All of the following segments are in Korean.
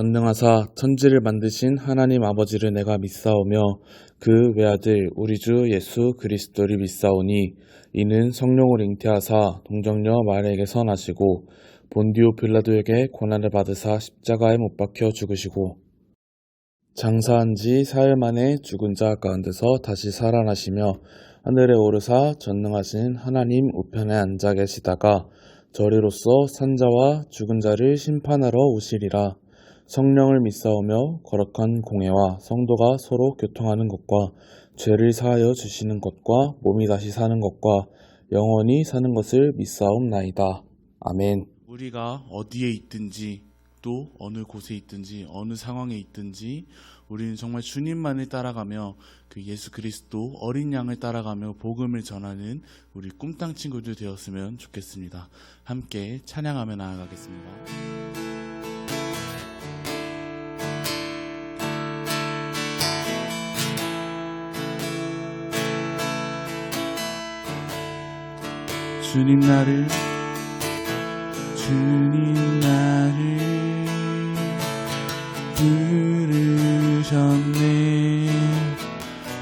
전능하사 천지를 만드신 하나님 아버지를 내가 믿사오며 그 외아들 우리 주 예수 그리스도를 믿사오니 이는 성령을 잉태하사 동정녀 마리아에게서 나시고 본디오 빌라도에게 고난을 받으사 십자가에 못 박혀 죽으시고 장사한 지 사흘 만에 죽은 자 가운데서 다시 살아나시며 하늘에 오르사 전능하신 하나님 우편에 앉아 계시다가 저리로서 산자와 죽은 자를 심판하러 오시리라. 성령을 믿사오며 거룩한 공회와 성도가 서로 교통하는 것과 죄를 사하여 주시는 것과 몸이 다시 사는 것과 영원히 사는 것을 믿사옵나이다. 아멘. 우리가 어디에 있든지 또 어느 곳에 있든지 어느 상황에 있든지 우리는 정말 주님만을 따라가며 그 예수 그리스도 어린 양을 따라가며 복음을 전하는 우리 꿈땅 친구들 되었으면 좋겠습니다. 함께 찬양하며 나아가겠습니다. 주님 나를 부르셨네.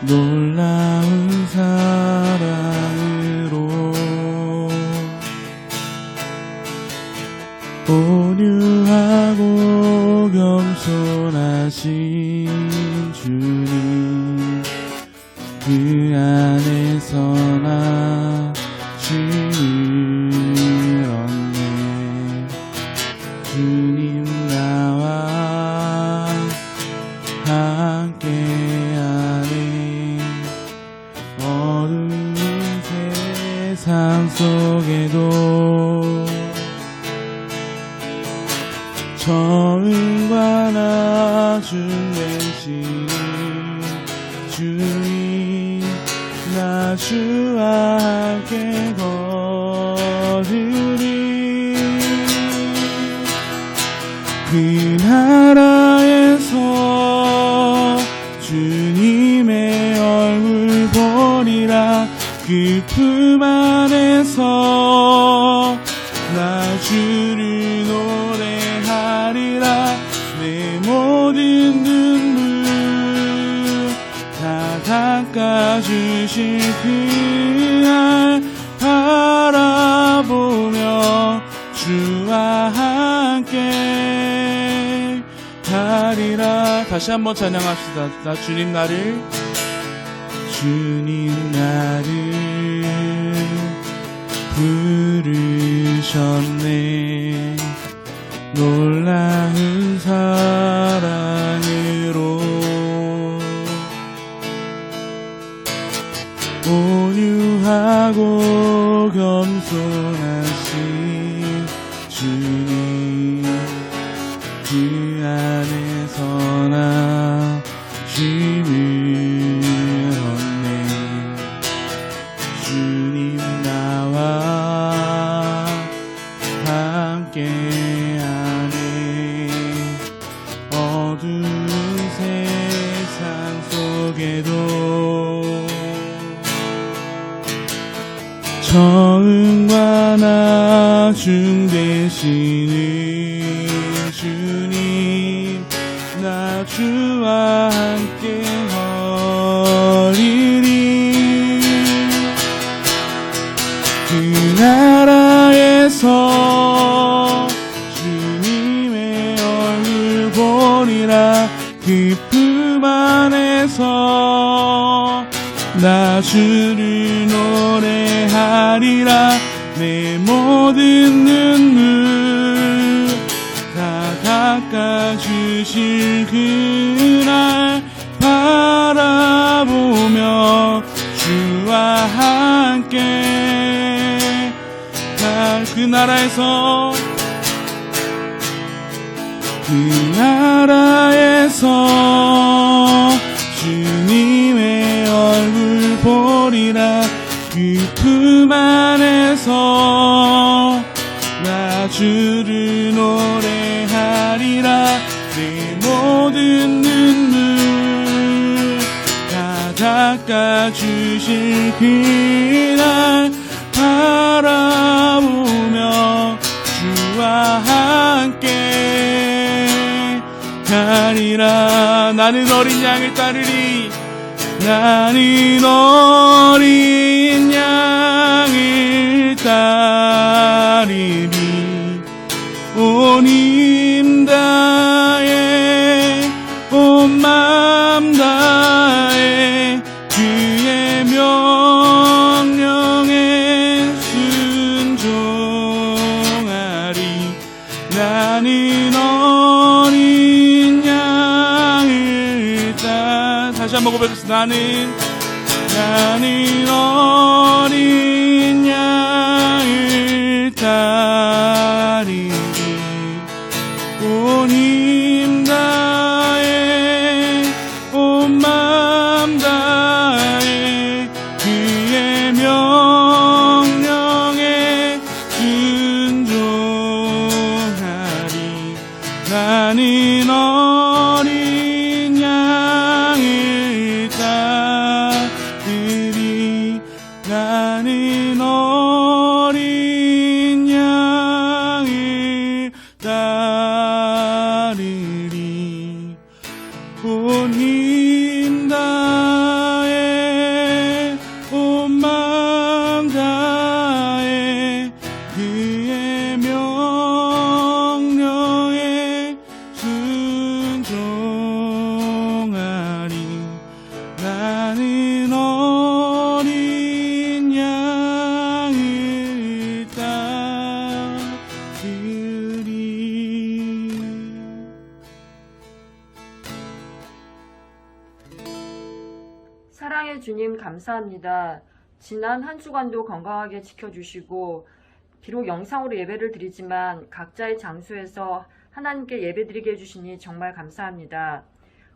놀라운 사랑으로 온유하고 겸손하신 주님, 그 안에서 나 주님 얻네. 주님 나와 함께하네. 어두운 세상 속에도 처음과 나중 되시는 주님, 나 주와 함께 걸으리. 그 나라에서 주님의 얼굴 보리라. 그 품 안에서 나 주를 노래하리라. 내 모든 눈물 다 닦아주실 그날 바라보며 주와 함께 하리라. 다시 한번 찬양합시다. 나 주님 나를 부르셨네. 놀라운 사랑으로 온유하고 겸손하신 주님, 그 안에서 나 쉼을 얻네. 주님 나와 함께하네. 어두운 세상 속에도 처음과 나중 되시는 주님, 나 주와 함께 걸으리. 그 나라에서 주님의 얼굴 보리라. 그 품 안에서 나 주를 노래하리라. 내 모든 눈물 다 닦아주실 그날 바라보며 주와 함께 그 나라에서 주님의 얼굴 보리라. 그 품 안에서 나 주를 노래하리라. 내 모든 눈물 다 닦아주실 그날 바라보며 주와 함께 가리라. 나는 어린 양을 따르리. 나는 어린 양을 따르리. 온 힘 다해 온 맘 다해 그의 명령에 순종하리. 나는 어린 양을 다시 한번 고백했습니다. 나는 어린 양을 따르리. 온 힘 다해 온 맘 다해 그의 명령에 순종하리. 나는 어린 양을 따르리. 나는 어린 양을 따르리. 온 힘 다해 온 맘 다해 그의 명령에 순종하리. 나는 어린 양을 따르리. 사랑의 주님 감사합니다. 지난 한 주간도 건강하게 지켜주시고 비록 영상으로 예배를 드리지만 각자의 장소에서 하나님께 예배드리게 해주시니 정말 감사합니다.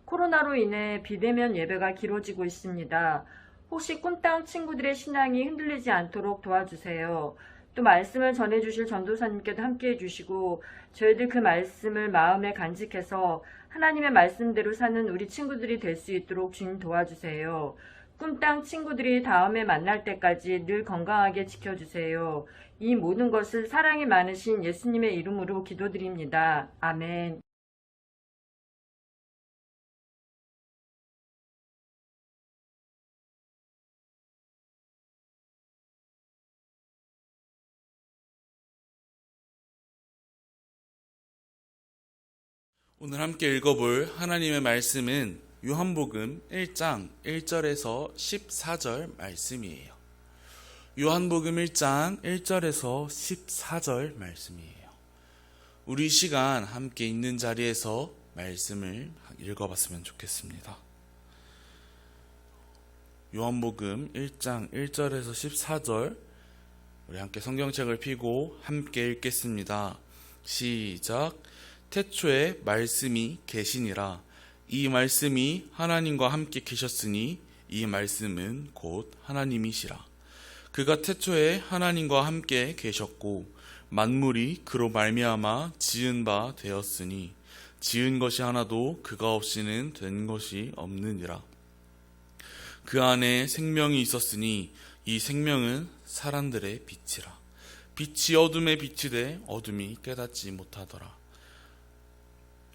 코로나로 인해 비대면 예배가 길어지고 있습니다. 혹시 꿈땅 친구들의 신앙이 흔들리지 않도록 도와주세요. 또 말씀을 전해주실 전도사님께도 함께 해주시고 저희들 그 말씀을 마음에 간직해서 하나님의 말씀대로 사는 우리 친구들이 될 수 있도록 주님 도와주세요. 꿈땅 친구들이 다음에 만날 때까지 늘 건강하게 지켜주세요. 이 모든 것을 사랑이 많으신 예수님의 이름으로 기도드립니다. 아멘. 오늘 함께 읽어볼 하나님의 말씀은 요한복음 1장 1절에서 14절 말씀이에요. 요한복음 1장 1절에서 14절 말씀이에요. 우리 시간 함께 있는 자리에서 말씀을 읽어봤으면 좋겠습니다. 요한복음 1장 1절에서 14절 우리 함께 성경책을 펴고 함께 읽겠습니다. 시작. 태초에 말씀이 계시니라. 이 말씀이 하나님과 함께 계셨으니 이 말씀은 곧 하나님이시라. 그가 태초에 하나님과 함께 계셨고 만물이 그로 말미암아 지은 바 되었으니 지은 것이 하나도 그가 없이는 된 것이 없느니라. 그 안에 생명이 있었으니 이 생명은 사람들의 빛이라. 빛이 어둠에 비치되 어둠이 깨닫지 못하더라.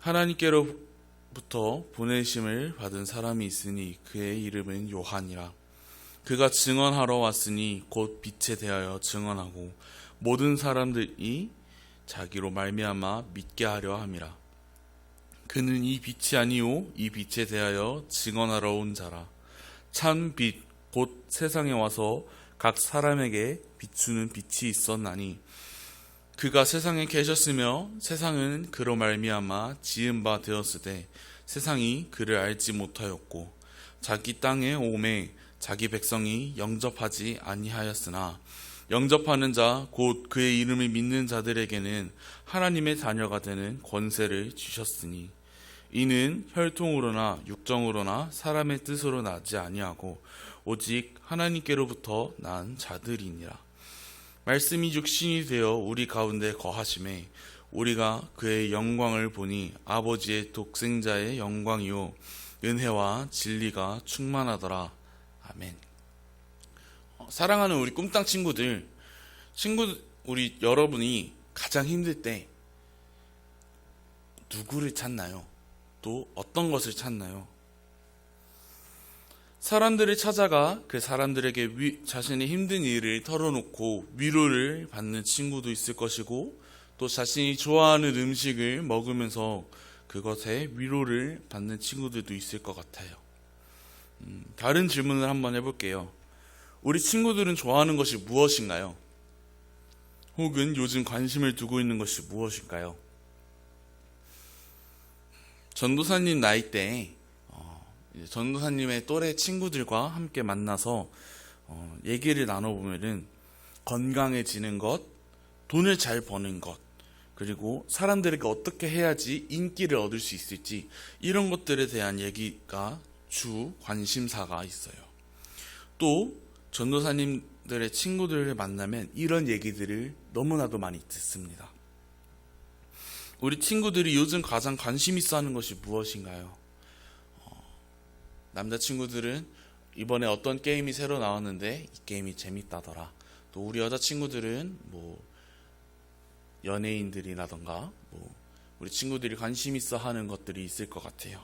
하나님께로부터 보내심을 받은 사람이 있으니 그의 이름은 요한이라. 그가 증언하러 왔으니 곧 빛에 대하여 증언하고 모든 사람들이 자기로 말미암아 믿게 하려 함이라. 그는 이 빛이 아니요 이 빛에 대하여 증언하러 온 자라. 참 빛 곧 세상에 와서 각 사람에게 비추는 빛이 있었나니 그가 세상에 계셨으며 세상은 그로 말미암아 지은 바 되었으되 세상이 그를 알지 못하였고 자기 땅에 오매 자기 백성이 영접하지 아니하였으나 영접하는 자 곧 그의 이름을 믿는 자들에게는 하나님의 자녀가 되는 권세를 주셨으니 이는 혈통으로나 육정으로나 사람의 뜻으로 나지 아니하고 오직 하나님께로부터 난 자들이니라. 말씀이 육신이 되어 우리 가운데 거하심에 우리가 그의 영광을 보니 아버지의 독생자의 영광이요 은혜와 진리가 충만하더라. 아멘. 사랑하는 우리 꿈땅 친구들, 우리 여러분이 가장 힘들 때 누구를 찾나요? 또 어떤 것을 찾나요? 사람들을 찾아가 그 사람들에게 자신의 힘든 일을 털어놓고 위로를 받는 친구도 있을 것이고, 또 자신이 좋아하는 음식을 먹으면서 그것에 위로를 받는 친구들도 있을 것 같아요. 다른 질문을 한번 해볼게요. 우리 친구들은 좋아하는 것이 무엇인가요? 혹은 요즘 관심을 두고 있는 것이 무엇일까요? 전도사님 나이대에 전도사님의 또래 친구들과 함께 만나서 얘기를 나눠보면은 건강해지는 것, 돈을 잘 버는 것, 그리고 사람들에게 어떻게 해야지 인기를 얻을 수 있을지, 이런 것들에 대한 얘기가 주 관심사가 있어요. 또 전도사님들의 친구들을 만나면 이런 얘기들을 너무나도 많이 듣습니다. 우리 친구들이 요즘 가장 관심 있어 하는 것이 무엇인가요? 남자친구들은 이번에 어떤 게임이 새로 나왔는데 이 게임이 재밌다더라. 또 우리 여자친구들은 연예인들이라던가 우리 친구들이 관심 있어 하는 것들이 있을 것 같아요.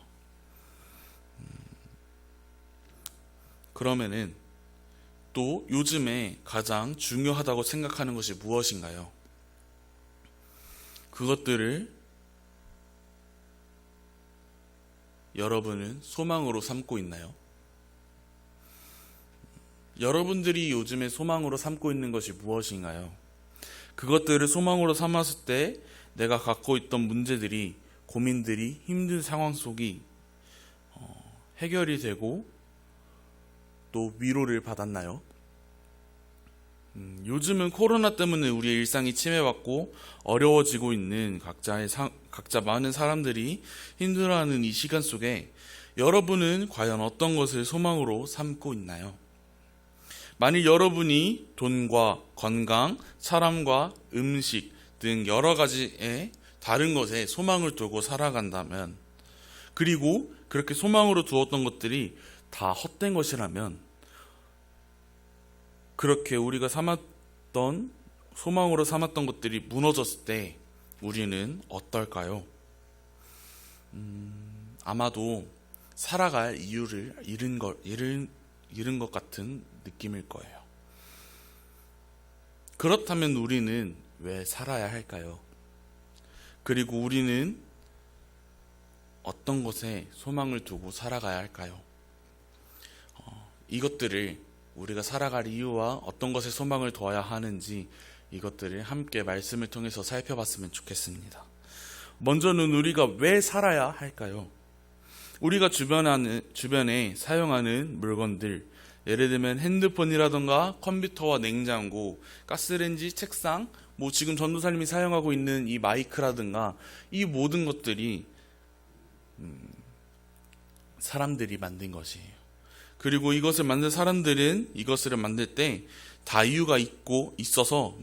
그러면은 또 요즘에 가장 중요하다고 생각하는 것이 무엇인가요? 그것들을 여러분은 소망으로 삼고 있나요? 여러분들이 요즘에 소망으로 삼고 있는 것이 무엇인가요? 그것들을 소망으로 삼았을 때 내가 갖고 있던 문제들이, 고민들이, 힘든 상황 속이 해결이 되고 또 위로를 받았나요? 요즘은 코로나 때문에 우리의 일상이 침해받고 어려워지고 있는 각자 많은 사람들이 힘들어하는 이 시간 속에 여러분은 과연 어떤 것을 소망으로 삼고 있나요? 만일 여러분이 돈과 건강, 사람과 음식 등 여러 가지의 다른 것에 소망을 두고 살아간다면, 그리고 그렇게 소망으로 두었던 것들이 다 헛된 것이라면, 그렇게 우리가 소망으로 삼았던 것들이 무너졌을 때 우리는 어떨까요? 아마도 살아갈 이유를 잃은 것 같은 느낌일 거예요. 그렇다면 우리는 왜 살아야 할까요? 그리고 우리는 어떤 것에 소망을 두고 살아가야 할까요? 이것들을, 우리가 살아갈 이유와 어떤 것에 소망을 둬야 하는지, 이것들을 함께 말씀을 통해서 살펴봤으면 좋겠습니다. 먼저는 우리가 왜 살아야 할까요? 우리가 주변에 사용하는 물건들, 예를 들면 핸드폰이라던가 컴퓨터와 냉장고, 가스레인지, 책상, 지금 전도사님이 사용하고 있는 이 마이크라든가, 이 모든 것들이 사람들이 만든 것이에요. 그리고 이것을 만든 사람들은 이것을 만들 때 다 이유가 있어서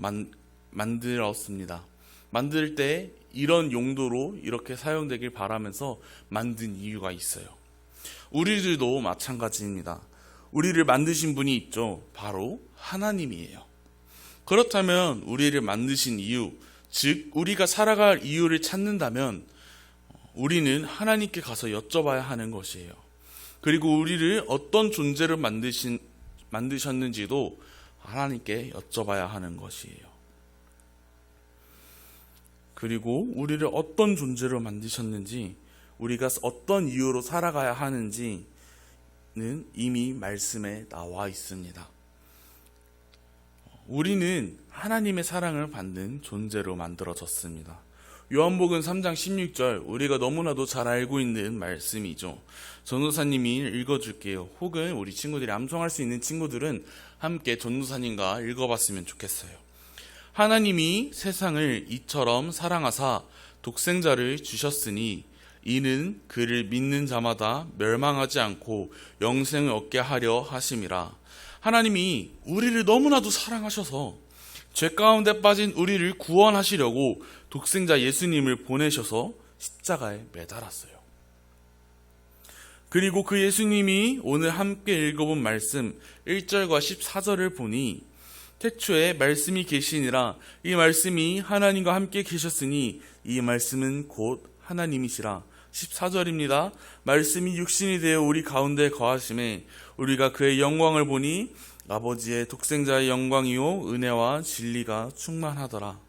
만들었습니다. 만들 때 이런 용도로 이렇게 사용되길 바라면서 만든 이유가 있어요. 우리들도 마찬가지입니다. 우리를 만드신 분이 있죠. 바로 하나님이에요. 그렇다면 우리를 만드신 이유, 즉 우리가 살아갈 이유를 찾는다면 우리는 하나님께 가서 여쭤봐야 하는 것이에요. 그리고 우리를 어떤 존재로 만드셨는지도 하나님께 여쭤봐야 하는 것이에요. 그리고 우리를 어떤 존재로 만드셨는지, 우리가 어떤 이유로 살아가야 하는지는 이미 말씀에 나와 있습니다. 우리는 하나님의 사랑을 받는 존재로 만들어졌습니다. 요한복음 3장 16절, 우리가 너무나도 잘 알고 있는 말씀이죠. 전도사님이 읽어줄게요. 혹은 우리 친구들이 암송할 수 있는 친구들은 함께 전도사님과 읽어봤으면 좋겠어요. 하나님이 세상을 이처럼 사랑하사 독생자를 주셨으니 이는 그를 믿는 자마다 멸망하지 않고 영생을 얻게 하려 하심이라. 하나님이 우리를 너무나도 사랑하셔서 죄 가운데 빠진 우리를 구원하시려고 독생자 예수님을 보내셔서 십자가에 매달았어요. 그리고 그 예수님이 오늘 함께 읽어본 말씀 1절과 14절을 보니 태초에 말씀이 계시니라. 이 말씀이 하나님과 함께 계셨으니 이 말씀은 곧 하나님이시라. 14절입니다. 말씀이 육신이 되어 우리 가운데 거하심에 우리가 그의 영광을 보니 아버지의 독생자의 영광이요 은혜와 진리가 충만하더라.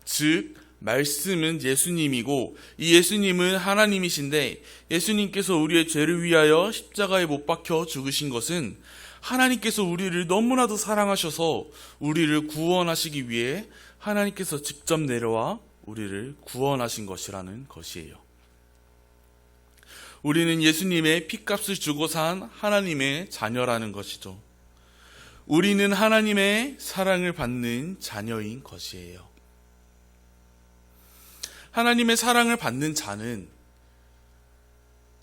즉 말씀은 예수님이고 이 예수님은 하나님이신데 예수님께서 우리의 죄를 위하여 십자가에 못 박혀 죽으신 것은 하나님께서 우리를 너무나도 사랑하셔서 우리를 구원하시기 위해 하나님께서 직접 내려와 우리를 구원하신 것이라는 것이에요. 우리는 예수님의 피값을 주고 산 하나님의 자녀라는 것이죠. 우리는 하나님의 사랑을 받는 자녀인 것이에요. 하나님의 사랑을 받는 자는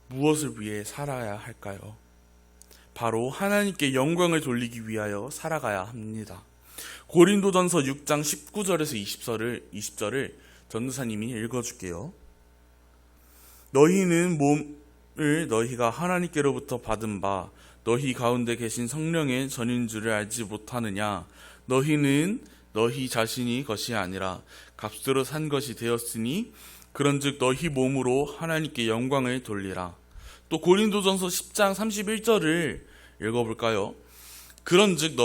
무엇을 위해 살아야 할까요? 바로 하나님께 영광을 돌리기 위하여 살아가야 합니다. 고린도전서 6장 19절에서 20절을 전도사님이 읽어줄게요. 너희는 몸을 너희가 하나님께로부터 받은 바 너희 가운데 계신 성령의 전인 줄을 알지 못하느냐. 너희는 너희 자신이 것이 아니라 값으로 산 것이 되었으니 그런즉 너희 몸으로 하나님께 영광을 돌리라. 또 고린도전서 10장 31절을 읽어볼까요? 그런즉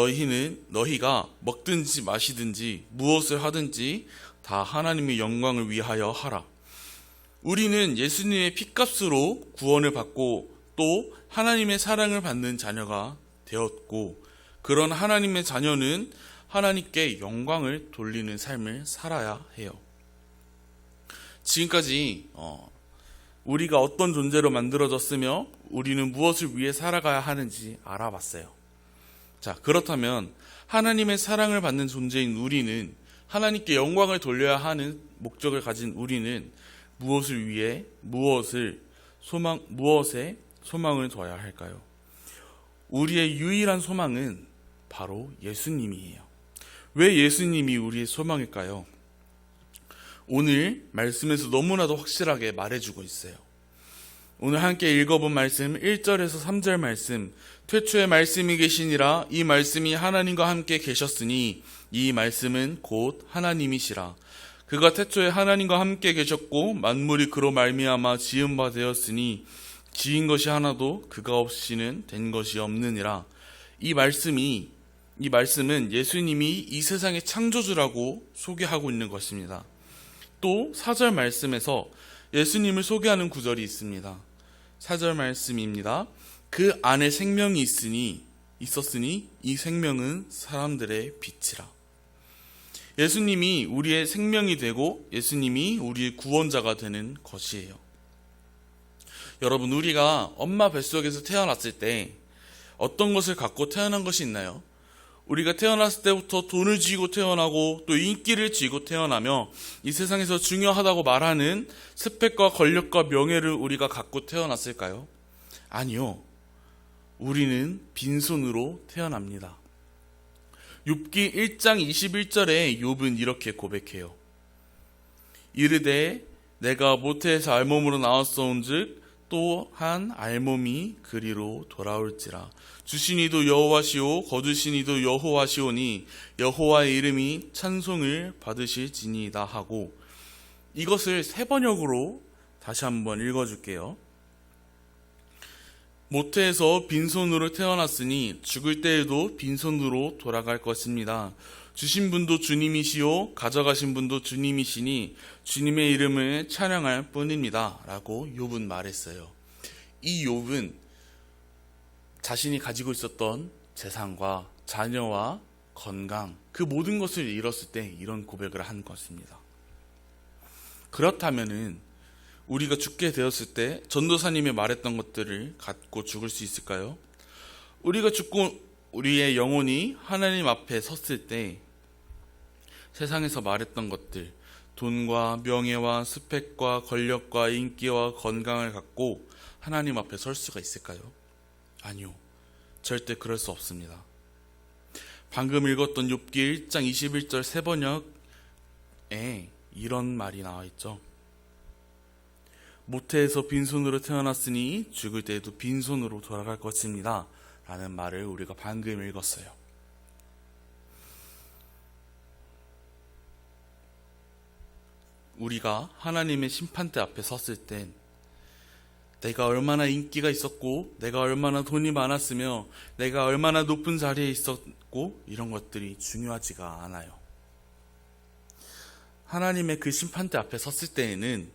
너희가 먹든지 마시든지 무엇을 하든지 다 하나님의 영광을 위하여 하라. 우리는 예수님의 피값으로 구원을 받고 또 하나님의 사랑을 받는 자녀가 되었고, 그런 하나님의 자녀는 하나님께 영광을 돌리는 삶을 살아야 해요. 지금까지 우리가 어떤 존재로 만들어졌으며 우리는 무엇을 위해 살아가야 하는지 알아봤어요. 자, 그렇다면 하나님의 사랑을 받는 존재인 우리는, 하나님께 영광을 돌려야 하는 목적을 가진 우리는 무엇을 위해 무엇에 소망을 둬야 할까요? 우리의 유일한 소망은 바로 예수님이에요. 왜 예수님이 우리의 소망일까요? 오늘 말씀에서 너무나도 확실하게 말해주고 있어요. 오늘 함께 읽어본 말씀 1절에서 3절 말씀, 태초에 말씀이 계시니라. 이 말씀이 하나님과 함께 계셨으니 이 말씀은 곧 하나님이시라. 그가 태초에 하나님과 함께 계셨고 만물이 그로 말미암아 지은 바 되었으니 지은 것이 하나도 그가 없이는 된 것이 없느니라. 이 말씀은 예수님이 이 세상의 창조주라고 소개하고 있는 것입니다. 또 4절 말씀에서 예수님을 소개하는 구절이 있습니다. 4절 말씀입니다. 그 안에 생명이 있었으니 이 생명은 사람들의 빛이라. 예수님이 우리의 생명이 되고 예수님이 우리의 구원자가 되는 것이에요. 여러분, 우리가 엄마 뱃속에서 태어났을 때 어떤 것을 갖고 태어난 것이 있나요? 우리가 태어났을 때부터 돈을 쥐고 태어나고 또 인기를 쥐고 태어나며 이 세상에서 중요하다고 말하는 스펙과 권력과 명예를 우리가 갖고 태어났을까요? 아니요. 우리는 빈손으로 태어납니다. 욥기 1장 21절에 욥은 이렇게 고백해요. 이르되 내가 모태에서 알몸으로 나왔사온즉 또한 알몸이 그리로 돌아올지라. 주신 이도 여호와시오 거두신 이도 여호와시오니 여호와의 이름이 찬송을 받으실지니이다 하고, 이것을 세 번역으로 다시 한번 읽어줄게요. 모태에서 빈손으로 태어났으니 죽을 때에도 빈손으로 돌아갈 것입니다. 주신 분도 주님이시오 가져가신 분도 주님이시니 주님의 이름을 찬양할 뿐입니다 라고 욥은 말했어요. 이 욥은 자신이 가지고 있었던 재산과 자녀와 건강, 그 모든 것을 잃었을 때 이런 고백을 한 것입니다. 그렇다면은 우리가 죽게 되었을 때 전도사님이 말했던 것들을 갖고 죽을 수 있을까요? 우리가 죽고 우리의 영혼이 하나님 앞에 섰을 때 세상에서 말했던 것들, 돈과 명예와 스펙과 권력과 인기와 건강을 갖고 하나님 앞에 설 수가 있을까요? 아니요. 절대 그럴 수 없습니다. 방금 읽었던 욥기 1장 21절 세번역에 이런 말이 나와 있죠. 모태에서 빈손으로 태어났으니 죽을 때에도 빈손으로 돌아갈 것입니다 라는 말을 우리가 방금 읽었어요. 우리가 하나님의 심판대 앞에 섰을 땐 내가 얼마나 인기가 있었고, 내가 얼마나 돈이 많았으며, 내가 얼마나 높은 자리에 있었고, 이런 것들이 중요하지가 않아요. 하나님의 그 심판대 앞에 섰을 때에는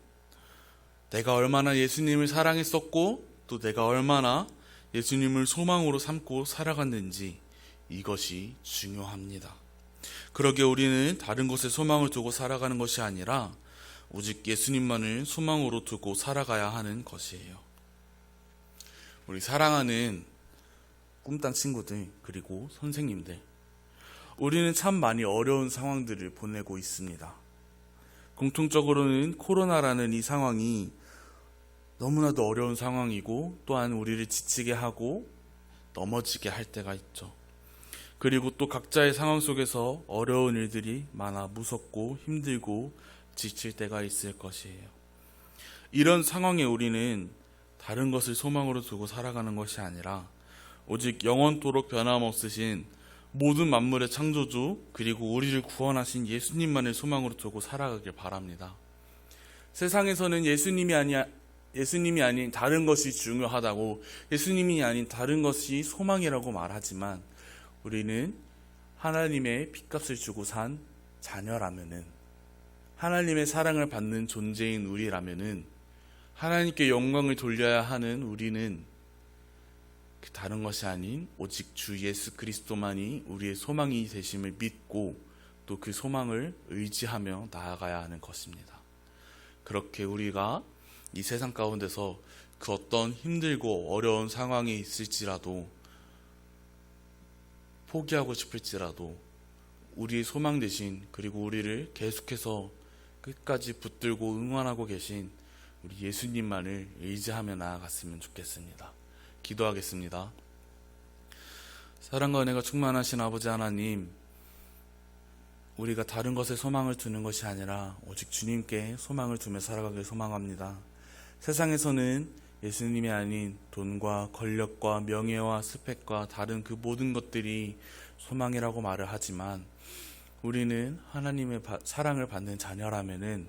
내가 얼마나 예수님을 사랑했었고, 또 내가 얼마나 예수님을 소망으로 삼고 살아갔는지, 이것이 중요합니다. 그러기에 우리는 다른 것에 소망을 두고 살아가는 것이 아니라 오직 예수님만을 소망으로 두고 살아가야 하는 것이에요. 우리 사랑하는 꿈땅 친구들, 그리고 선생님들, 우리는 참 많이 어려운 상황들을 보내고 있습니다. 공통적으로는 코로나라는 이 상황이 너무나도 어려운 상황이고, 또한 우리를 지치게 하고 넘어지게 할 때가 있죠. 그리고 또 각자의 상황 속에서 어려운 일들이 많아 무섭고 힘들고 지칠 때가 있을 것이에요. 이런 상황에 우리는 다른 것을 소망으로 두고 살아가는 것이 아니라 오직 영원토록 변함없으신 모든 만물의 창조주, 그리고 우리를 구원하신 예수님만을 소망으로 두고 살아가길 바랍니다. 세상에서는 예수님이 아닌 다른 것이 중요하다고, 예수님이 아닌 다른 것이 소망이라고 말하지만, 우리는 하나님의 핏값을 주고 산 자녀라면은, 하나님의 사랑을 받는 존재인 우리라면은, 하나님께 영광을 돌려야 하는 우리는 다른 것이 아닌 오직 주 예수 그리스도만이 우리의 소망이 되심을 믿고 또 그 소망을 의지하며 나아가야 하는 것입니다. 그렇게 우리가 이 세상 가운데서 그 어떤 힘들고 어려운 상황에 있을지라도, 포기하고 싶을지라도 우리의 소망 되신, 그리고 우리를 계속해서 끝까지 붙들고 응원하고 계신 우리 예수님만을 의지하며 나아갔으면 좋겠습니다. 기도하겠습니다. 사랑과 은혜가 충만하신 아버지 하나님, 우리가 다른 것에 소망을 두는 것이 아니라 오직 주님께 소망을 두며 살아가길 소망합니다. 세상에서는 예수님이 아닌 돈과 권력과 명예와 스펙과 다른 그 모든 것들이 소망이라고 말을 하지만, 우리는 하나님의 사랑을 받는 자녀라면은,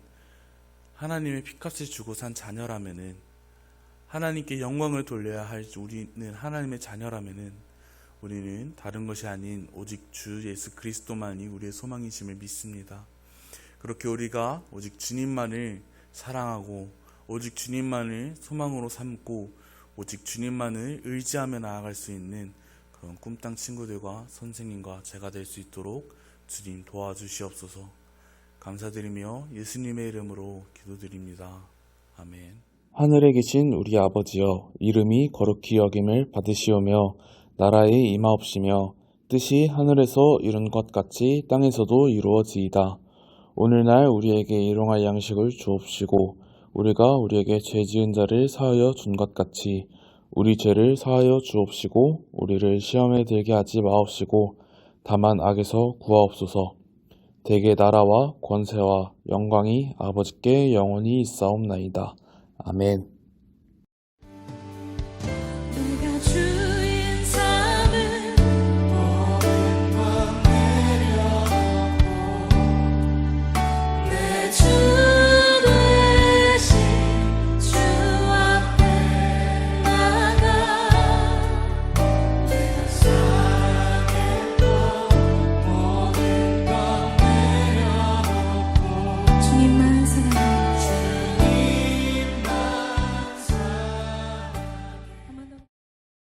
하나님의 핏값을 주고 산 자녀라면은, 하나님께 영광을 돌려야 할 우리는 하나님의 자녀라면은, 우리는 다른 것이 아닌 오직 주 예수 그리스도만이 우리의 소망이심을 믿습니다. 그렇게 우리가 오직 주님만을 사랑하고 오직 주님만을 소망으로 삼고 오직 주님만을 의지하며 나아갈 수 있는 그런 꿈땅 친구들과 선생님과 제가 될 수 있도록 주님 도와주시옵소서. 감사드리며 예수님의 이름으로 기도드립니다. 아멘. 하늘에 계신 우리 아버지여, 이름이 거룩히 여김을 받으시오며 나라에 임하옵시며 뜻이 하늘에서 이룬 것 같이 땅에서도 이루어지이다. 오늘날 우리에게 일용할 양식을 주옵시고 우리가 우리에게 죄 지은 자를 사하여 준 것 같이 우리 죄를 사하여 주옵시고 우리를 시험에 들게 하지 마옵시고 다만 악에서 구하옵소서. 대개 나라와 권세와 영광이 아버지께 영원히 있사옵나이다. 아멘.